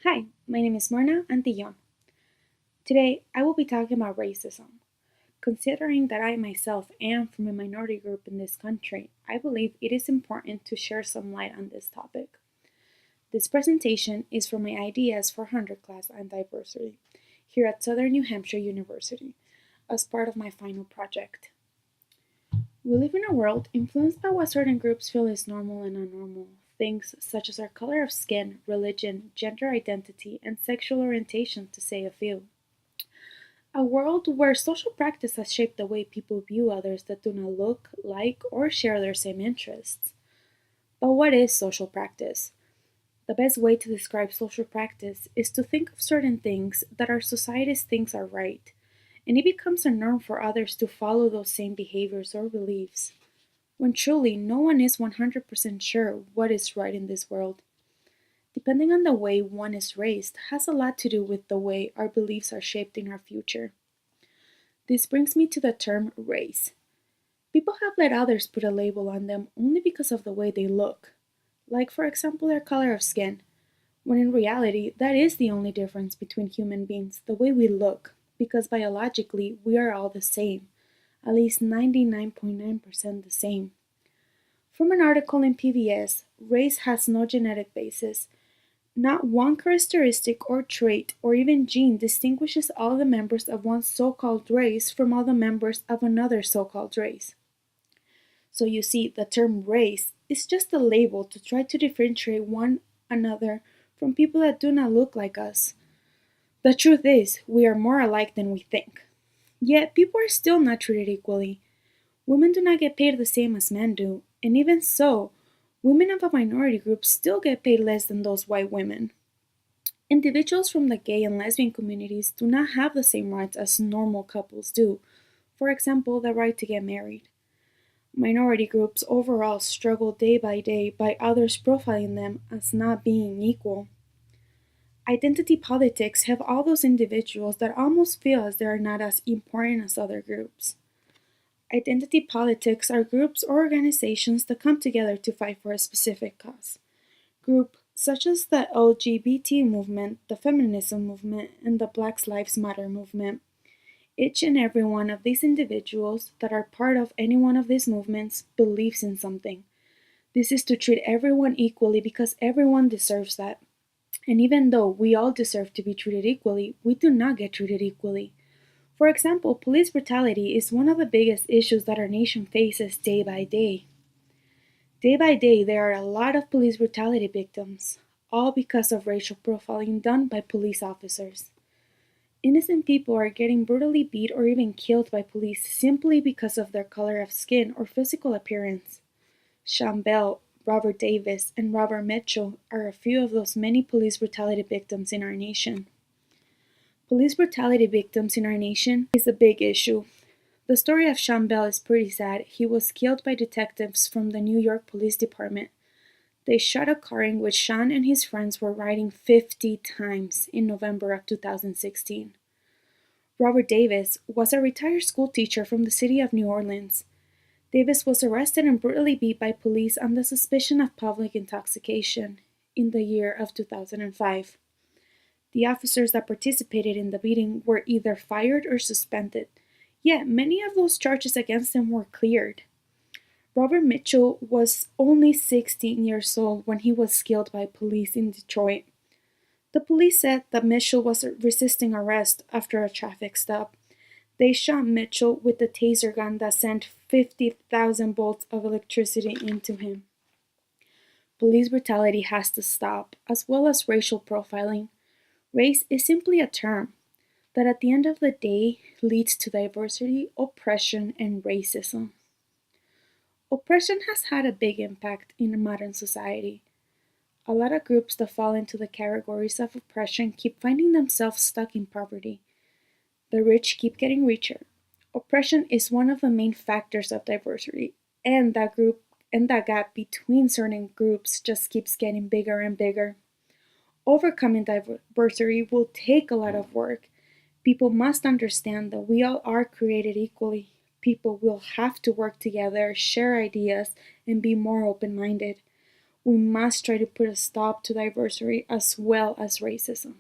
Hi, my name is Morna Antillon. Today, I will be talking about racism. Considering that I myself am from a minority group in this country, I believe it is important to share some light on this topic. This presentation is from my Ideas for 100 class on diversity here at Southern New Hampshire University as part of my final project. We live in a world influenced by what certain groups feel is normal and unnormal. Things such as our color of skin, religion, gender identity, and sexual orientation, to say a few. A world where social practice has shaped the way people view others that do not look, like, or share their same interests. But what is social practice? The best way to describe social practice is to think of certain things that our societies thinks are right, and it becomes a norm for others to follow those same behaviors or beliefs, when truly no one is 100% sure what is right in this world. Depending on the way one is raised has a lot to do with the way our beliefs are shaped in our future. This brings me to the term race. People have let others put a label on them only because of the way they look, like, for example, their color of skin, when in reality, that is the only difference between human beings, the way we look, because biologically, we are all the same, at least 99.9% the same. From an article in PBS, race has no genetic basis. Not one characteristic or trait or even gene distinguishes all the members of one so-called race from all the members of another so-called race. So you see, the term race is just a label to try to differentiate one another from people that do not look like us. The truth is, we are more alike than we think. Yet, people are still not treated equally. Women do not get paid the same as men do, and even so, women of a minority group still get paid less than those white women. Individuals from the gay and lesbian communities do not have the same rights as normal couples do, for example, the right to get married. Minority groups overall struggle day by day by others profiling them as not being equal. Identity politics have all those individuals that almost feel as they are not as important as other groups. Identity politics are groups or organizations that come together to fight for a specific cause. Groups such as the LGBT movement, the feminism movement, and the Black Lives Matter movement. Each and every one of these individuals that are part of any one of these movements believes in something. This is to treat everyone equally because everyone deserves that. And even though we all deserve to be treated equally, we do not get treated equally. For example, police brutality is one of the biggest issues that our nation faces day by day. Day by day, there are a lot of police brutality victims, all because of racial profiling done by police officers. Innocent people are getting brutally beat or even killed by police simply because of their color of skin or physical appearance. Sean Bell, Robert Davis, and Robert Mitchell are a few of those many police brutality victims in our nation. Police brutality victims in our nation is a big issue. The story of Sean Bell is pretty sad. He was killed by detectives from the New York Police Department. They shot a car in which Sean and his friends were riding 50 times in November of 2016. Robert Davis was a retired school teacher from the city of New Orleans. Davis was arrested and brutally beat by police on the suspicion of public intoxication in the year of 2005. The officers that participated in the beating were either fired or suspended, yet many of those charges against them were cleared. Robert Mitchell was only 16 years old when he was killed by police in Detroit. The police said that Mitchell was resisting arrest after a traffic stop. They shot Mitchell with the taser gun that sent 50,000 volts of electricity into him. Police brutality has to stop, as well as racial profiling. Race is simply a term that at the end of the day leads to diversity, oppression, and racism. Oppression has had a big impact in modern society. A lot of groups that fall into the categories of oppression keep finding themselves stuck in poverty. The rich keep getting richer. Oppression is one of the main factors of diversity, and that gap between certain groups just keeps getting bigger and bigger. Overcoming diversity will take a lot of work. People must understand that we all are created equally. People will have to work together, share ideas, and be more open minded. we must try to put a stop to diversity as well as racism.